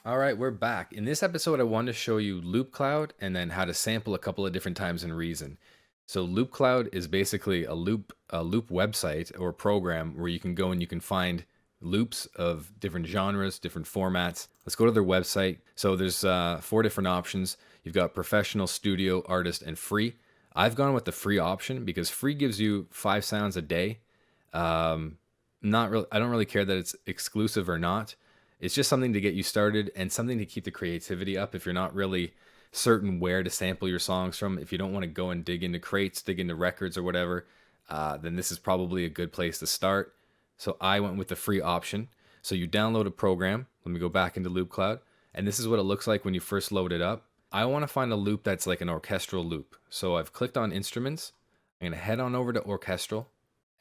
All right, we're back. In this episode, I wanted to show you Loop Cloud and then how to sample a couple of different times in Reason. So Loop Cloud is basically a loop website or program where you can go and you can find loops of different genres, different formats. Let's go to their website. So there's 4 different options. You've got professional, studio, artist, and free. I've gone with the free option because free gives you 5 sounds a day. Not really, I don't really care that it's exclusive or not. It's just something to get you started and something to keep the creativity up if you're not really certain where to sample your songs from. If you don't want to go and dig into crates, dig into records or whatever, then this is probably a good place to start. So I went with the free option. So you download a program. Let me go back into Loop Cloud. And this is what it looks like when you first load it up. I want to find a loop that's like an orchestral loop. So I've clicked on instruments. I'm going to head on over to orchestral.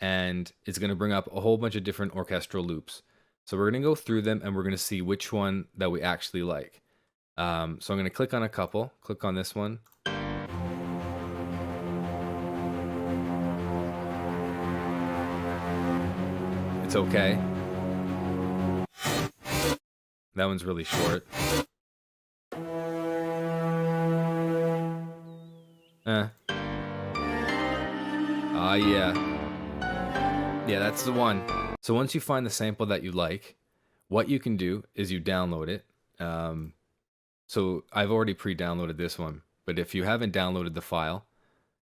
And it's going to bring up a whole bunch of different orchestral loops. So we're going to go through them and we're going to see which one that we actually like. So I'm going to click on a couple. Click on this one. It's okay. That one's really short. Yeah, that's the one. So once you find the sample that you like, what you can do is you download it. So I've already pre-downloaded this one, but if you haven't downloaded the file,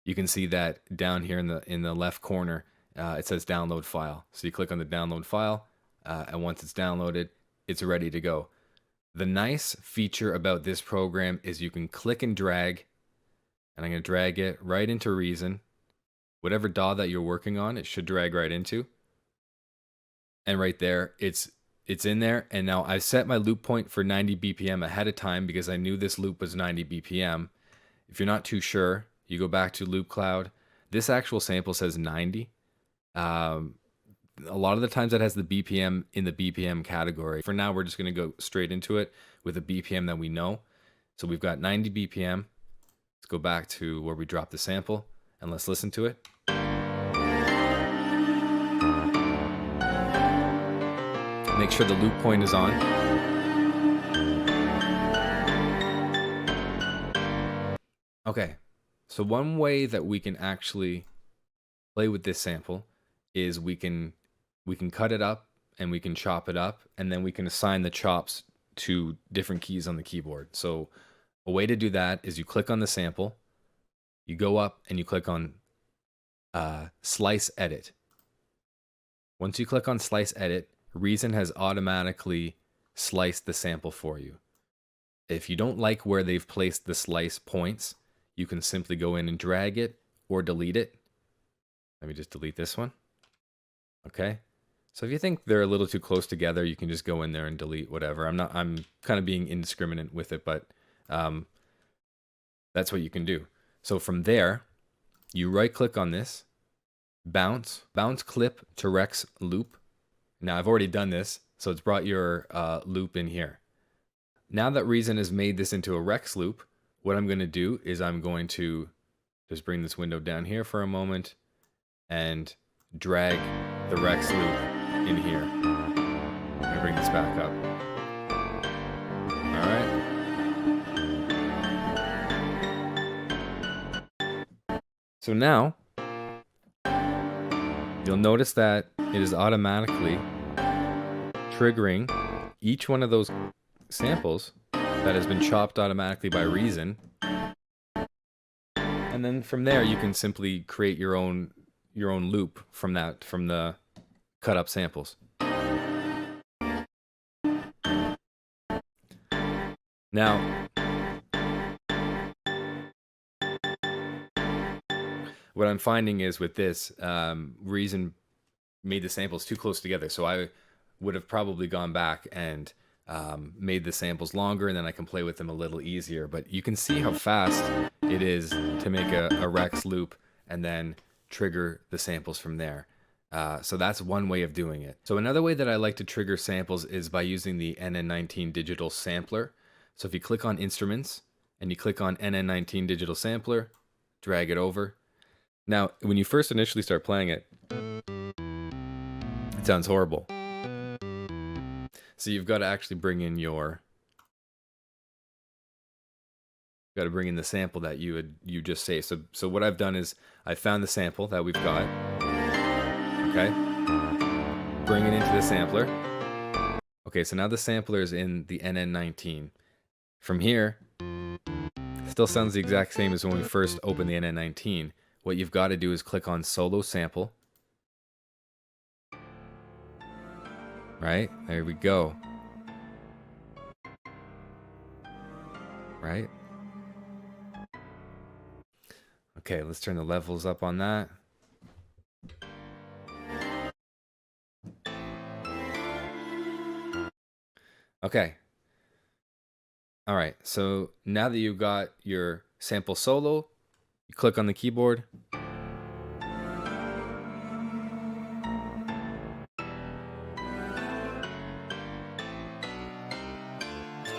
you can see that down here in the left corner, it says download file. So you click on the download file, and once it's downloaded, it's ready to go. The nice feature about this program is you can click and drag, and I'm going to drag it right into Reason. Whatever DAW that you're working on, it should drag right into. And right there, it's in there. And now I set my loop point for 90 BPM ahead of time because I knew this loop was 90 BPM. If you're not too sure, you go back to Loop Cloud. This actual sample says 90. A lot of the times that has the BPM in the BPM category. For now, we're just going to go straight into it with a BPM that we know. So we've got 90 BPM. Let's go back to where we dropped the sample and let's listen to it. Make sure the loop point is on. Okay, so one way that we can actually play with this sample is we can cut it up and we can chop it up, and then we can assign the chops to different keys on the keyboard. So a way to do that is you click on the sample, you go up and you click on Slice Edit. Once you click on Slice Edit, Reason has automatically sliced the sample for you. If you don't like where they've placed the slice points, you can simply go in and drag it or delete it. Let me just delete this one. Okay. So if you think they're a little too close together, you can just go in there and delete whatever. I'm kind of being indiscriminate with it, but that's what you can do. So from there, you right click on this, bounce clip to Rex loop. Now I've already done this, so it's brought your loop in here. Now that Reason has made this into a Rex loop, what I'm going to do is I'm going to just bring this window down here for a moment and drag the Rex loop in here. I'm going to bring this back up. All right. So now, you'll notice that it is automatically triggering each one of those samples that has been chopped automatically by Reason. And then from there, you can simply create your own loop from the cut up samples. Now, what I'm finding is with this, Reason made the samples too close together. So I would have probably gone back and made the samples longer, and then I can play with them a little easier. But you can see how fast it is to make a Rex loop and then trigger the samples from there. So that's one way of doing it. So another way that I like to trigger samples is by using the NN19 Digital Sampler. So if you click on Instruments and you click on NN19 Digital Sampler, drag it over. Now, when you first initially start playing it, it sounds horrible. So you've got to actually bring in your got to bring in the sample that you just saved. So what I've done is I found the sample that we've got. Okay, bring it into the sampler. Okay, so now the sampler is in the NN19. From here, still sounds the exact same as when we first opened the NN19. What you've got to do is click on Solo Sample. Right, there we go. Right. Okay, let's turn the levels up on that. Okay. All right, so now that you've got your sample solo, you click on the keyboard.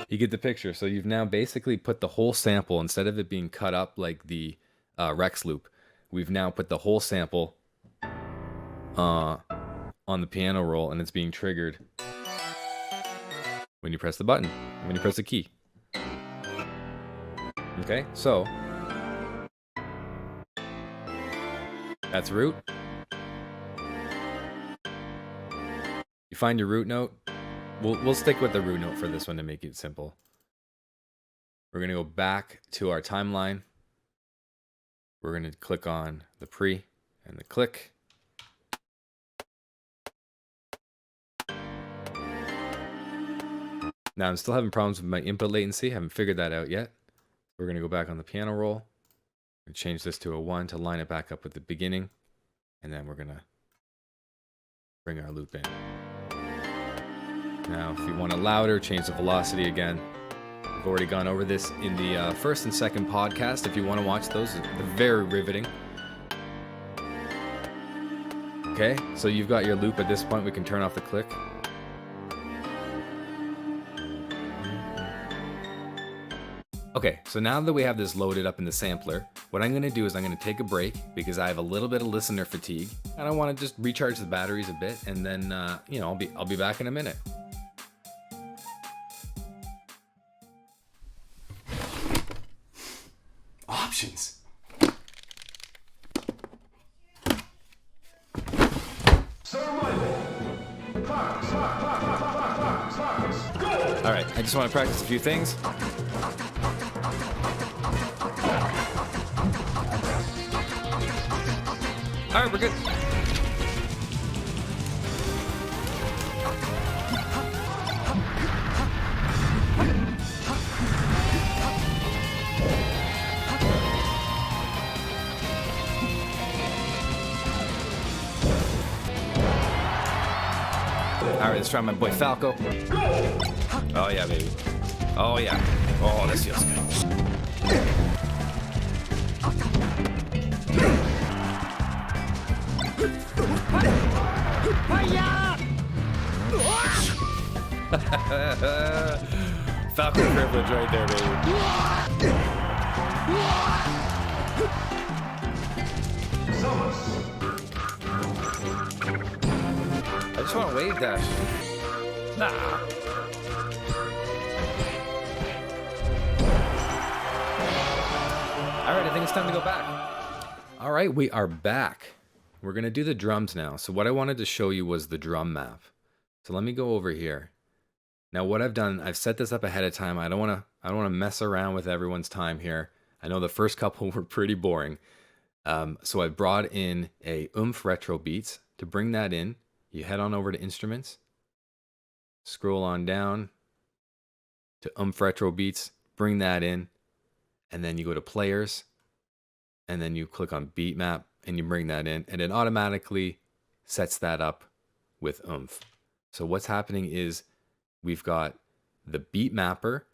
You get the picture. So you've now basically put the whole sample, instead of it being cut up like the Rex loop, we've now put the whole sample on the piano roll, and it's being triggered when you press the button, when you press the key. Okay, so that's root. You find your root note. We'll stick with the root note for this one to make it simple. We're going to go back to our timeline. We're going to click on the pre and the click. Now I'm still having problems with my input latency. I haven't figured that out yet. We're going to go back on the piano roll and change this to a 1 to line it back up with the beginning. And then we're going to bring our loop in. Now, if you want it louder, change the velocity again. I've already gone over this in the first and second podcast. If you want to watch those, they're very riveting. Okay, so you've got your loop at this point. We can turn off the click. Okay, so now that we have this loaded up in the sampler, what I'm going to do is I'm going to take a break because I have a little bit of listener fatigue, and I want to just recharge the batteries a bit, and then I'll be back in a minute. Options. All right, I just want to practice a few things. All right, we're good. All right, let's try my boy Falco. Oh yeah, baby. Oh yeah. Oh, this feels good. Falcon privilege right there, baby. I just want to wave dash. Nah. All right, I think it's time to go back. All right, we are back. We're going to do the drums now. So what I wanted to show you was the drum map. So let me go over here. Now what I've done, I've set this up ahead of time. I don't want to mess around with everyone's time here. I know the first couple were pretty boring. So I brought in a retro beats. To bring that in, you head on over to instruments, scroll on down to retro beats, bring that in, and then you go to players, and then you click on beat map and you bring that in, and it automatically sets that up with So what's happening is we've got the beat mapper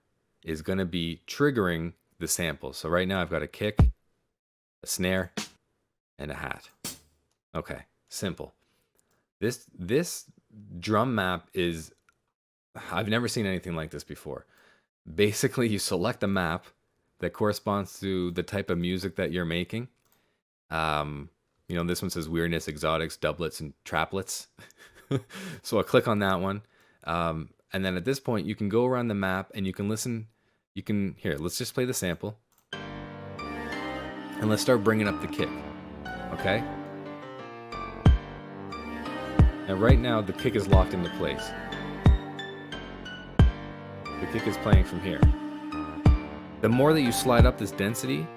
is going to be triggering the sample. So right now I've got a kick, a snare, and a hat. Okay, simple. This drum map is, I've never seen anything like this before. Basically, you select a map that corresponds to the type of music that you're making. This one says weirdness, exotics, doublets, and traplets. So I'll click on that one. And then at this point, you can go around the map and you can listen. Here, let's just play the sample. And let's start bringing up the kick, okay? Now right now the kick is locked into place. The kick is playing from here. The more that you slide up this density,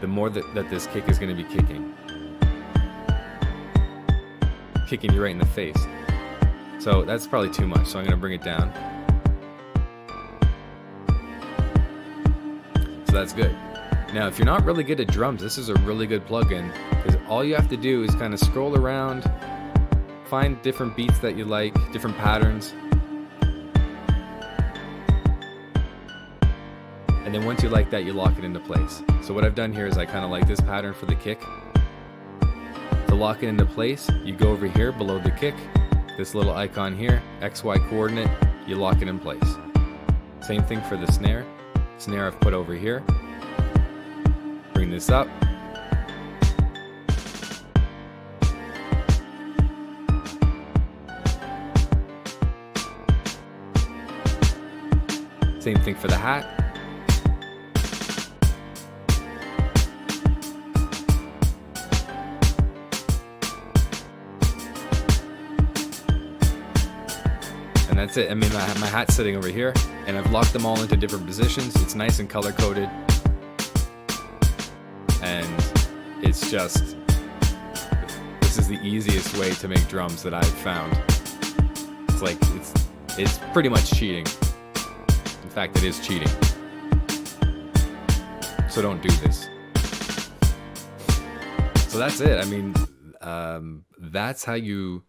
the more that this kick is going to be kicking you right in the face. So that's probably too much, so I'm going to bring it down. So that's good. Now if you're not really good at drums, this is a really good plugin, because all you have to do is kind of scroll around, find different beats that you like, different patterns, and then once you like that, you lock it into place. So what I've done here is I kind of like this pattern for the kick. To lock it into place, you go over here below the kick, this little icon here, XY coordinate, you lock it in place. Same thing for the snare. Snare I've put over here. Bring this up. Same thing for the hat. And that's it. I mean, my hat's sitting over here, and I've locked them all into different positions. It's nice and color coded, and it's just, this is the easiest way to make drums that I've found. It's like, it's pretty much cheating. In fact, it is cheating. So don't do this. So that's it. I mean, that's how you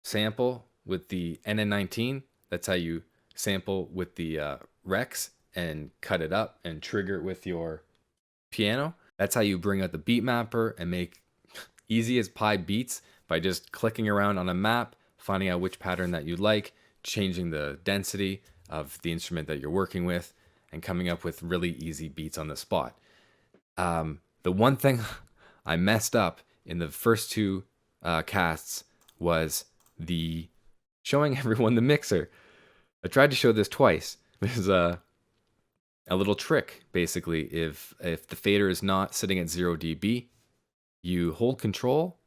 sample with the NN19. That's how you sample with the Rex and cut it up and trigger it with your piano. That's how you bring out the beat mapper and make easy as pie beats by just clicking around on a map, finding out which pattern that you like, changing the density of the instrument that you're working with, and coming up with really easy beats on the spot. The one thing I messed up in the first two casts was the showing everyone the mixer. I tried to show this twice. There's a little trick, basically. If the fader is not sitting at 0 dB, you hold Control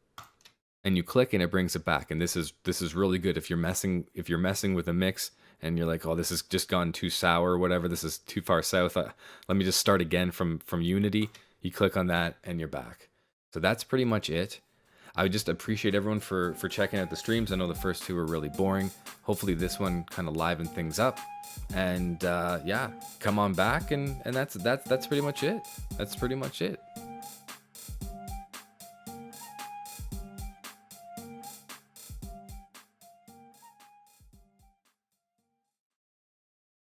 and you click and it brings it back. And this is really good if you're messing with a mix and you're like, oh, this has just gone too sour or whatever. This is too far south. Let me just start again from Unity. You click on that and you're back. So that's pretty much it. I would just appreciate everyone for checking out the streams. I know the first two were really boring. Hopefully this one kind of livened things up. And yeah, come on back, and that's pretty much it. That's pretty much it.